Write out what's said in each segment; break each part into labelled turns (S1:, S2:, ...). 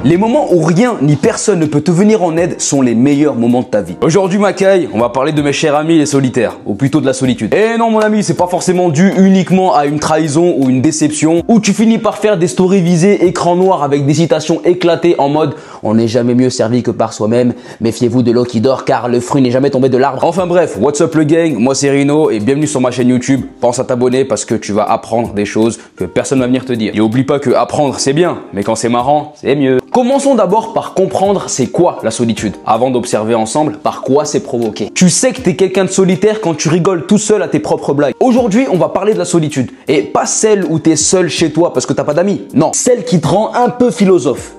S1: Les moments où rien ni personne ne peut te venir en aide sont les meilleurs moments de ta vie. Aujourd'hui, Macaille, on va parler de mes chers amis les solitaires, ou plutôt de la solitude. Et non mon ami, c'est pas forcément dû uniquement à une trahison ou une déception, où tu finis par faire des stories visées écran noir avec des citations éclatées en mode « On n'est jamais mieux servi que par soi-même, méfiez-vous de l'eau qui dort car le fruit n'est jamais tombé de l'arbre ». Enfin bref, what's up le gang, moi c'est Rino et bienvenue sur ma chaîne YouTube. Pense à t'abonner parce que tu vas apprendre des choses que personne va venir te dire. Et oublie pas que apprendre c'est bien, mais quand c'est marrant, c'est mieux. Commençons d'abord par comprendre c'est quoi la solitude, avant d'observer ensemble par quoi c'est provoqué. Tu sais que t'es quelqu'un de solitaire quand tu rigoles tout seul à tes propres blagues. Aujourd'hui, on va parler de la solitude. Et pas celle où t'es seul chez toi parce que t'as pas d'amis. Non, celle qui te rend un peu philosophe.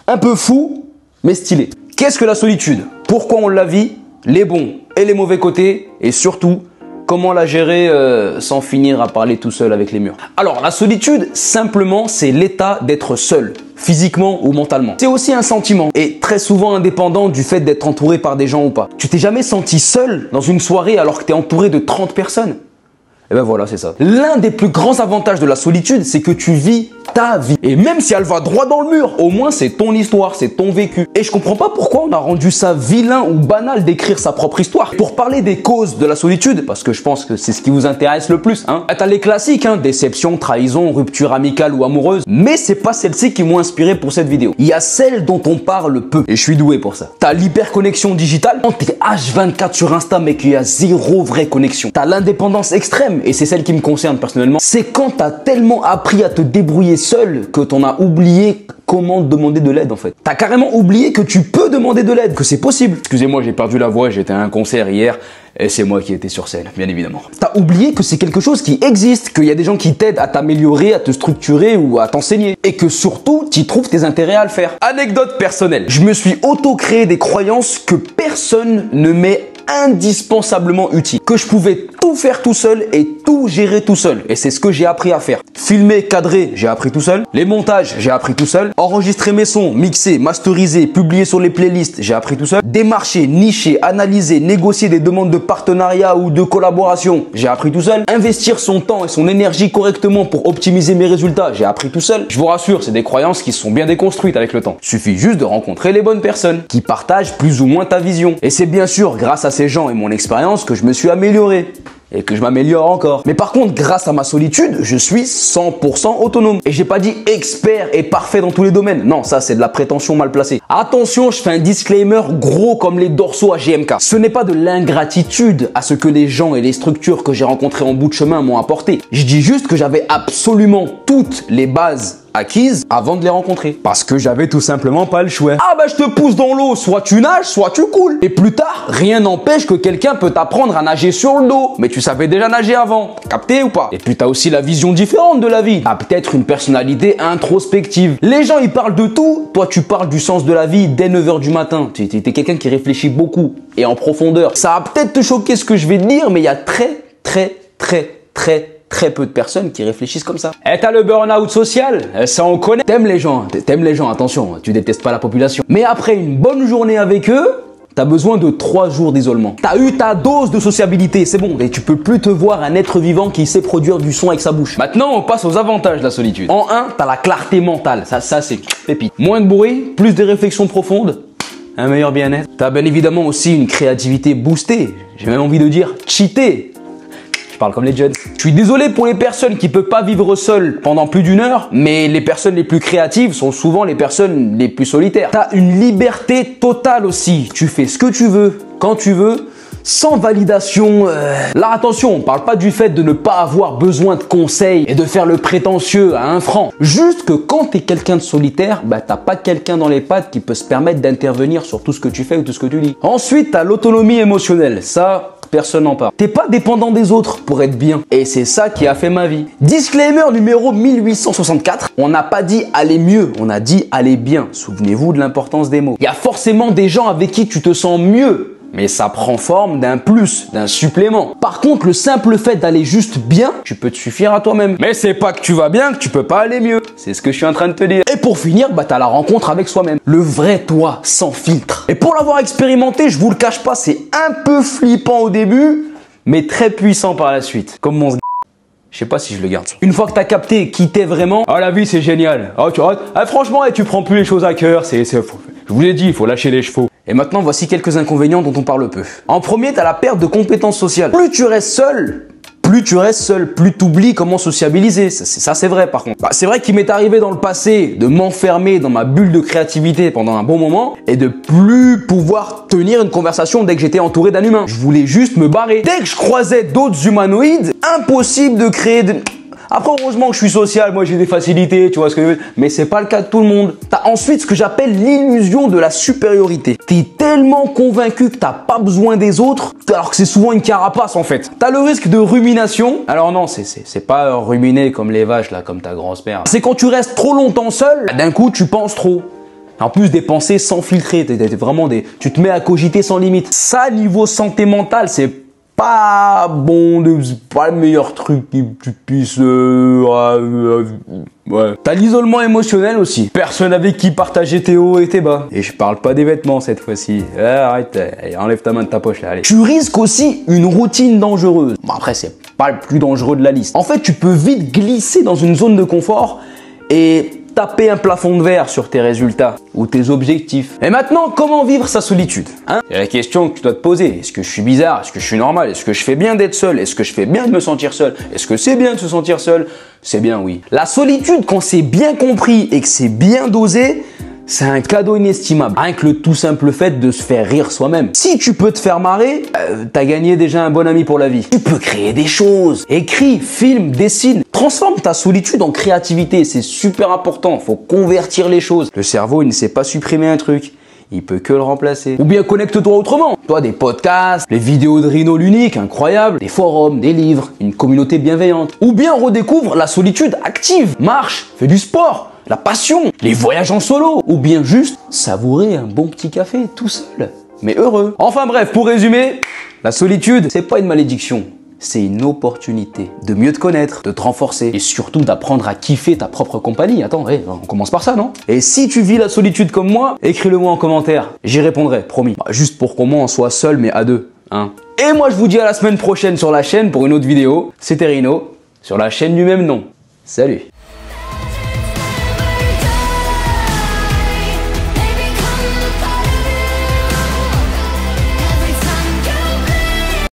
S1: Un peu fou, mais stylé. Qu'est-ce que la solitude? Pourquoi on la vit? Les bons et les mauvais côtés? Et surtout, comment la gérer sans finir à parler tout seul avec les murs? Alors, la solitude, simplement, c'est l'état d'être seul, physiquement ou mentalement. C'est aussi un sentiment et très souvent indépendant du fait d'être entouré par des gens ou pas. Tu t'es jamais senti seul dans une soirée alors que tu es entouré de 30 personnes? Et ben voilà, c'est ça. L'un des plus grands avantages de la solitude, c'est que tu vis ta vie. Et même si elle va droit dans le mur, au moins c'est ton histoire, c'est ton vécu. Et je comprends pas pourquoi on a rendu ça vilain ou banal d'écrire sa propre histoire. Pour parler des causes de la solitude, parce que je pense que c'est ce qui vous intéresse le plus, hein. T'as les classiques, hein, déception, trahison, rupture amicale ou amoureuse. Mais c'est pas celle-ci qui m'ont inspiré pour cette vidéo. Il y a celle dont on parle peu. Et je suis doué pour ça. T'as l'hyperconnexion digitale. Quand t'es H24 sur Insta, mais qu'il y a zéro vraie connexion. T'as l'indépendance extrême. Et c'est celle qui me concerne personnellement, c'est quand t'as tellement appris à te débrouiller seul que t'en as oublié comment demander de l'aide en fait. T'as carrément oublié que tu peux demander de l'aide, que c'est possible. Excusez-moi, j'ai perdu la voix, j'étais à un concert hier et c'est moi qui étais sur scène, bien évidemment. T'as oublié que c'est quelque chose qui existe, qu'il y a des gens qui t'aident à t'améliorer, à te structurer ou à t'enseigner. Et que surtout, tu trouves tes intérêts à le faire. Anecdote personnelle, je me suis auto-créé des croyances que personne ne m'est indispensablement utile, que je pouvais tout faire tout seul et tout gérer tout seul, et c'est ce que j'ai appris à faire. Filmer, cadrer, j'ai appris tout seul. Les montages, j'ai appris tout seul. Enregistrer mes sons, mixer, masteriser, publier sur les playlists, j'ai appris tout seul. Démarcher, nicher, analyser, négocier des demandes de partenariat ou de collaboration, j'ai appris tout seul. Investir son temps et son énergie correctement pour optimiser mes résultats, j'ai appris tout seul. Je vous rassure, c'est des croyances qui sont bien déconstruites avec le temps. Suffit juste de rencontrer les bonnes personnes qui partagent plus ou moins ta vision. Et c'est bien sûr grâce à ces gens et mon expérience que je me suis amélioré et que je m'améliore encore. Mais par contre, grâce à ma solitude, je suis 100% autonome. Et j'ai pas dit expert et parfait dans tous les domaines. Non, ça c'est de la prétention mal placée. Attention, je fais un disclaimer gros comme les dorsaux à GMK. Ce n'est pas de l'ingratitude à ce que les gens et les structures que j'ai rencontrées en bout de chemin m'ont apporté. Je dis juste que j'avais absolument toutes les bases acquises avant de les rencontrer. Parce que j'avais tout simplement pas le choix. Ah bah je te pousse dans l'eau, soit tu nages, soit tu coules. Et plus tard, rien n'empêche que quelqu'un peut t'apprendre à nager sur le dos. Mais tu savais déjà nager avant. Capté ou pas? Et puis t'as aussi la vision différente de la vie. T'as peut-être une personnalité introspective. Les gens ils parlent de tout, toi tu parles du sens de la vie dès 9 h du matin. T'es quelqu'un qui réfléchit beaucoup et en profondeur. Ça va peut-être te choquer ce que je vais te dire, mais il y a très peu de personnes qui réfléchissent comme ça. Et t'as le burn-out social, ça on connaît. T'aimes les gens, attention, tu détestes pas la population. Mais après une bonne journée avec eux, t'as besoin de 3 jours d'isolement. T'as eu ta dose de sociabilité, c'est bon. Et tu peux plus te voir un être vivant qui sait produire du son avec sa bouche. Maintenant, on passe aux avantages de la solitude. En 1, t'as la clarté mentale. Ça c'est pépite. Moins de bruit, plus de réflexions profondes, un meilleur bien-être. T'as bien évidemment aussi une créativité boostée. J'ai même envie de dire cheatée. Je parle comme les jeunes. Je suis désolé pour les personnes qui ne peuvent pas vivre seules pendant plus d'1 heure, mais les personnes les plus créatives sont souvent les personnes les plus solitaires. T'as une liberté totale aussi. Tu fais ce que tu veux, quand tu veux, sans validation. Là, attention, on parle pas du fait de ne pas avoir besoin de conseils et de faire le prétentieux à 1 franc. Juste que quand tu es quelqu'un de solitaire, bah t'as pas quelqu'un dans les pattes qui peut se permettre d'intervenir sur tout ce que tu fais ou tout ce que tu dis. Ensuite, t'as l'autonomie émotionnelle. Ça, personne n'en parle. T'es pas dépendant des autres pour être bien. Et c'est ça qui a fait ma vie. Disclaimer numéro 1864. On n'a pas dit aller mieux, on a dit aller bien. Souvenez-vous de l'importance des mots. Il y a forcément des gens avec qui tu te sens mieux. Mais ça prend forme d'un plus, d'un supplément. Par contre, le simple fait d'aller juste bien, tu peux te suffire à toi-même. Mais c'est pas que tu vas bien que tu peux pas aller mieux. C'est ce que je suis en train de te dire. Et pour finir, bah t'as la rencontre avec soi-même. Le vrai toi, sans filtre. Et pour l'avoir expérimenté, je vous le cache pas, c'est un peu flippant au début, mais très puissant par la suite. Comme mon Je sais pas si je le garde. Une fois que t'as capté qui t'es vraiment, ah la vie c'est génial. Franchement, tu prends plus les choses à cœur. Je vous l'ai dit, il faut lâcher les chevaux. Et maintenant, voici quelques inconvénients dont on parle peu. En premier, t'as la perte de compétences sociales. Plus tu restes seul, plus t'oublies comment sociabiliser. Ça c'est vrai par contre. C'est vrai qu'il m'est arrivé dans le passé de m'enfermer dans ma bulle de créativité pendant un bon moment et de plus pouvoir tenir une conversation dès que j'étais entouré d'un humain. Je voulais juste me barrer. Dès que je croisais d'autres humanoïdes, impossible de créer de... Après, heureusement que je suis social, moi j'ai des facilités, tu vois ce que je veux dire, mais c'est pas le cas de tout le monde. T'as ensuite ce que j'appelle l'illusion de la supériorité. T'es tellement convaincu que t'as pas besoin des autres, alors que c'est souvent une carapace en fait. T'as le risque de rumination. Alors non, c'est pas ruminer comme les vaches là, comme ta grand-mère. C'est quand tu restes trop longtemps seul, d'un coup tu penses trop. En plus des pensées sans filtrer, tu te mets à cogiter sans limite. Ça, niveau santé mentale, c'est pas bon, pas le meilleur truc que tu puisses... ouais. T'as l'isolement émotionnel aussi. Personne avec qui partager tes hauts et tes bas. Et je parle pas des vêtements cette fois-ci. Arrête, allez, enlève ta main de ta poche là, allez. Tu risques aussi une routine dangereuse. Bon après, c'est pas le plus dangereux de la liste. En fait, tu peux vite glisser dans une zone de confort et taper un plafond de verre sur tes résultats ou tes objectifs. Et maintenant, comment vivre sa solitude, hein? C'est la question que tu dois te poser. Est-ce que je suis bizarre? Est-ce que je suis normal? Est-ce que je fais bien d'être seul? Est-ce que je fais bien de me sentir seul? Est-ce que c'est bien de se sentir seul? C'est bien, oui. La solitude, quand c'est bien compris et que c'est bien dosé, c'est un cadeau inestimable. Rien que le tout simple fait de se faire rire soi-même. Si tu peux te faire marrer, t'as gagné déjà un bon ami pour la vie. Tu peux créer des choses. Écris, filme, dessine. Transforme ta solitude en créativité. C'est super important. Faut convertir les choses. Le cerveau, il ne sait pas supprimer un truc. Il peut que le remplacer. Ou bien connecte-toi autrement. Toi, des podcasts, les vidéos de Rino l'Unique, incroyable, des forums, des livres, une communauté bienveillante. Ou bien redécouvre la solitude active. Marche, fais du sport. La passion, les voyages en solo, ou bien juste savourer un bon petit café tout seul, mais heureux. Enfin bref, pour résumer, la solitude, c'est pas une malédiction, c'est une opportunité de mieux te connaître, de te renforcer et surtout d'apprendre à kiffer ta propre compagnie. Attends, on commence par ça, non? Et si tu vis la solitude comme moi, écris-le moi en commentaire, j'y répondrai, promis. Juste pour qu'au moins on soit seul mais à deux, hein. Et moi je vous dis à la semaine prochaine sur la chaîne pour une autre vidéo. C'était Rino, sur la chaîne du même nom. Salut!